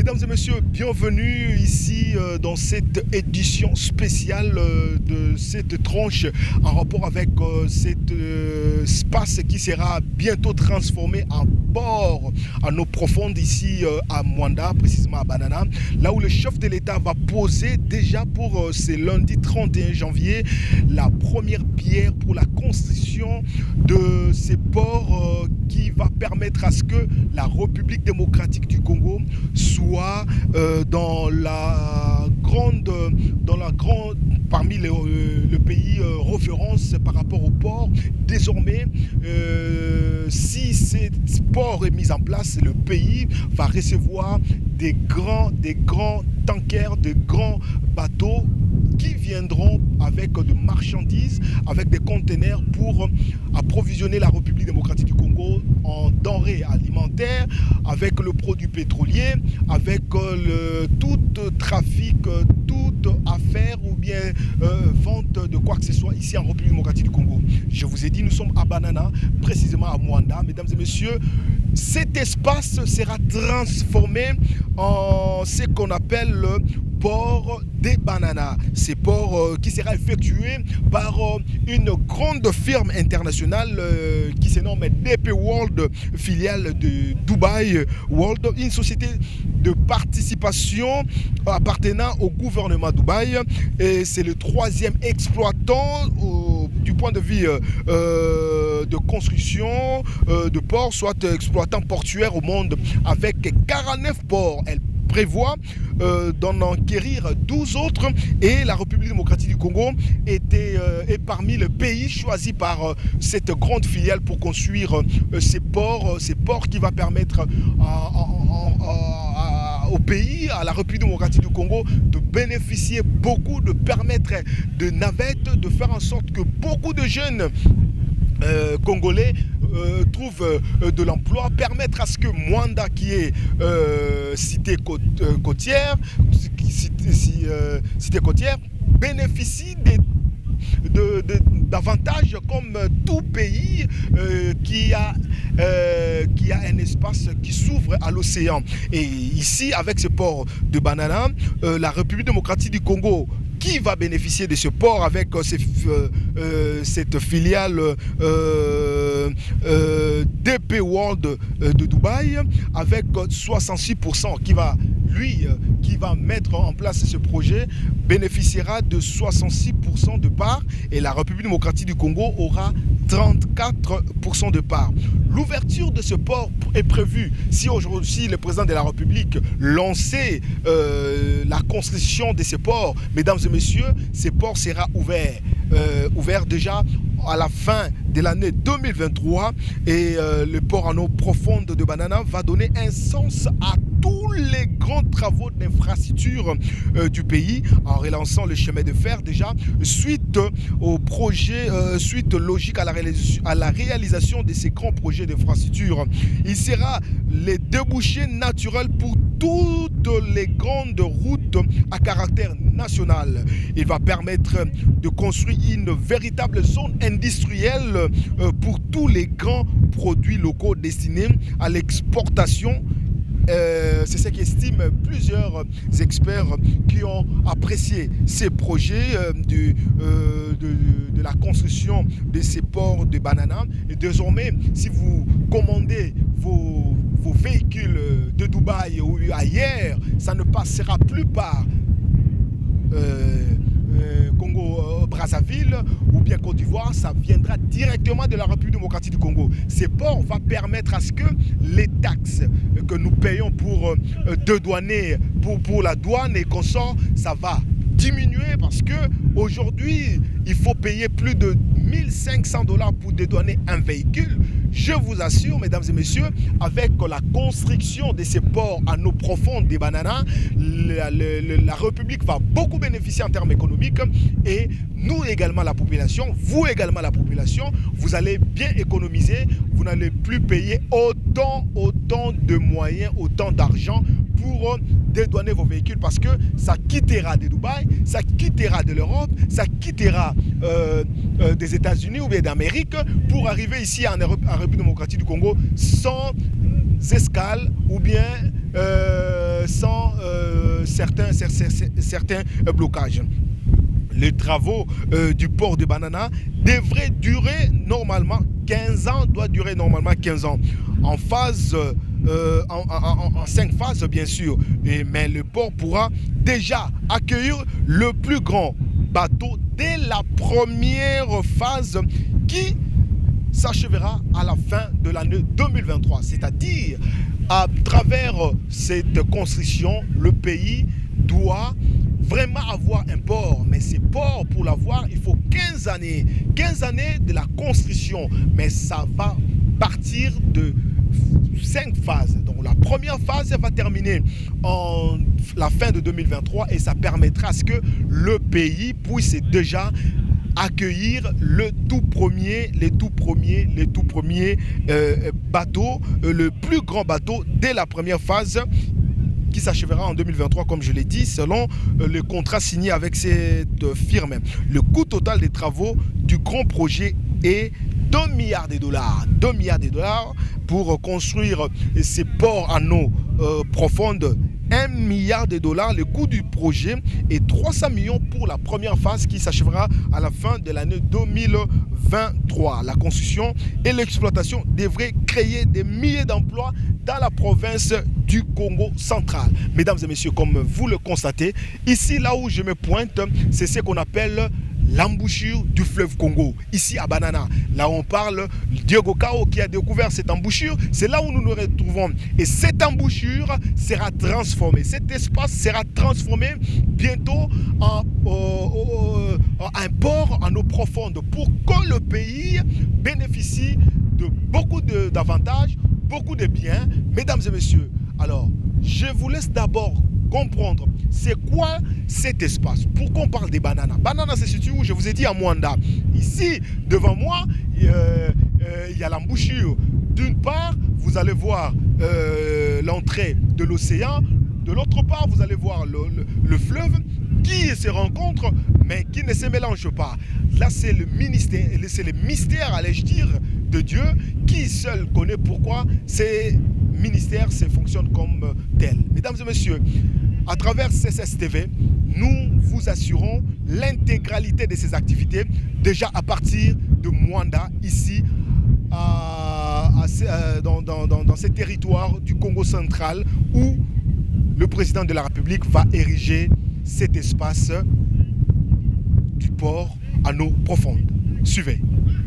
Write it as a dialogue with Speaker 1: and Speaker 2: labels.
Speaker 1: Mesdames et messieurs, bienvenue ici dans cette édition spéciale de cette tranche en rapport avec cet espace qui sera bientôt transformé en port en eau profonde ici à Mwanda, précisément à Banana, là où le chef de l'État va poser déjà pour ce lundi 31 janvier la première pierre pour la construction de ces ports qui va permettre à ce que la République démocratique du Congo soit parmi le pays référence par rapport au port. Désormais, si ce port est mis en place, le pays va recevoir des grands tankers, de grands bateaux qui viendront avec de marchandises, avec des conteneurs pour approvisionner la République démocratique du Congo en denrées alimentaires, avec le produit pétrolier, avec tout trafic, toute affaire ou bien vente de quoi que ce soit ici en République démocratique du Congo. Je vous ai dit, nous sommes à Banana, précisément à Mwanda. Mesdames et messieurs, cet espace sera transformé en ce qu'on appelle le port des Bananas. Ce port qui sera effectué par une grande firme internationale qui se nomme DP World, filiale de Dubai World, une société de participation appartenant au gouvernement Dubaï. Et c'est le troisième exploitant du point de vue de construction de ports, soit exploitant portuaire au monde, avec 49 ports. Elle prévoit d'en enquérir 12 autres, et la République démocratique du Congo est parmi les pays choisis par cette grande filiale pour construire ces ports qui va permettre au pays, à la République démocratique du Congo, de bénéficier beaucoup, de permettre de navettes, de faire en sorte que beaucoup de jeunes Congolais trouvent de l'emploi, permettre à ce que Mwanda, qui est cité côtière, bénéficie d'avantages comme tout pays qui a un espace qui s'ouvre à l'océan. Et ici, avec ce port de Banana, la République démocratique du Congo, qui va bénéficier de ce port avec cette filiale DP World de Dubaï, avec 66% qui va mettre en place ce projet, bénéficiera de 66% de parts, et la République démocratique du Congo aura 34% de parts. L'ouverture de ce port est prévue si aujourd'hui le président de la République lançait la construction de ce port. Mesdames et messieurs, ce port sera ouvert déjà à la fin de l'année 2023, et le port en eau profonde de Banana va donner un sens à tous les grands travaux d'infrastructure du pays, en relançant le chemin de fer déjà suite au projet, suite logique à la réalisation de ces grands projets d'infrastructure. Il sera le débouché naturel pour toutes les grandes routes à caractère national. Il va permettre de construire une véritable zone industrielle pour tous les grands produits locaux destinés à l'exportation. C'est ce qu'estiment plusieurs experts qui ont apprécié ces projets de la construction de ces ports de Banana. Et désormais, si vous commandez vos véhicules de Dubaï ou ailleurs, ça ne passera plus par Congo-Brazzaville ou bien Côte d'Ivoire, ça viendra directement de la République démocratique du Congo. Ces ports vont permettre à ce que les taxes que nous payons pour la douane et consorts, ça va diminuer, parce que aujourd'hui il faut payer plus de 1500 $ pour dédouaner un véhicule. Je vous assure, mesdames et messieurs, avec la construction de ces ports en eau profonde des Bananas, la République va beaucoup bénéficier en termes économiques, et nous également la population, vous également la population, vous allez bien économiser, vous n'allez plus payer autant de moyens, autant d'argent pour dédouaner vos véhicules, parce que ça quittera de Dubaï, ça quittera de l'Europe, ça quittera des États-Unis ou bien d'Amérique pour arriver ici en République démocratique du Congo sans escale ou bien sans certains blocages. Les travaux du port de Banana devraient durer normalement 15 ans, doit durer normalement 15 ans. En phase, en 5 phases bien sûr. Mais le port pourra déjà accueillir le plus grand bateau dès la première phase qui s'achèvera à la fin de l'année 2023. C'est-à-dire, à travers cette construction, le pays doit vraiment avoir un port. Mais ces ports, pour l'avoir, il faut 15 années. 15 années de la construction. Mais ça va partir de 5 phases. Donc la première phase va terminer en la fin de 2023 et ça permettra à ce que le pays puisse déjà accueillir les tout premiers bateaux, le plus grand bateau dès la première phase qui s'achèvera en 2023, comme je l'ai dit, selon le contrat signé avec cette firme. Le coût total des travaux du grand projet est 2 milliards de dollars. 2 milliards de dollars pour construire ces ports en eau profonde. 1 milliard de dollars le coût du projet et 300 millions pour la première phase qui s'achèvera à la fin de l'année 2023. La construction et l'exploitation devraient créer des milliers d'emplois dans la province du Congo central. Mesdames et messieurs, comme vous le constatez, ici là où je me pointe, c'est ce qu'on appelle l'embouchure du fleuve Congo, ici à Banana. Là où on parle, Diego Cao qui a découvert cette embouchure, c'est là où nous nous retrouvons. Et cette embouchure sera transformée, cet espace sera transformé bientôt en un port en eau profonde pour que le pays bénéficie de beaucoup d'avantages, beaucoup de biens. Mesdames et messieurs, alors je vous laisse d'abord comprendre c'est quoi cet espace. Pourquoi on parle des bananes? Banana se situe où? Je vous ai dit à Mwanda. Ici, devant moi, il y a l'embouchure. D'une part, vous allez voir l'entrée de l'océan. De l'autre part, vous allez voir le fleuve qui se rencontre, mais qui ne se mélange pas. Là, c'est le mystère, allais-je dire, de Dieu, qui seul connaît pourquoi ces ministères fonctionnent comme tel. Mesdames et messieurs, à travers CSSTV, nous vous assurons l'intégralité de ces activités déjà à partir de Mwanda, ici, dans ces territoires du Congo central où le président de la République va ériger cet espace du port en eau profonde. Suivez.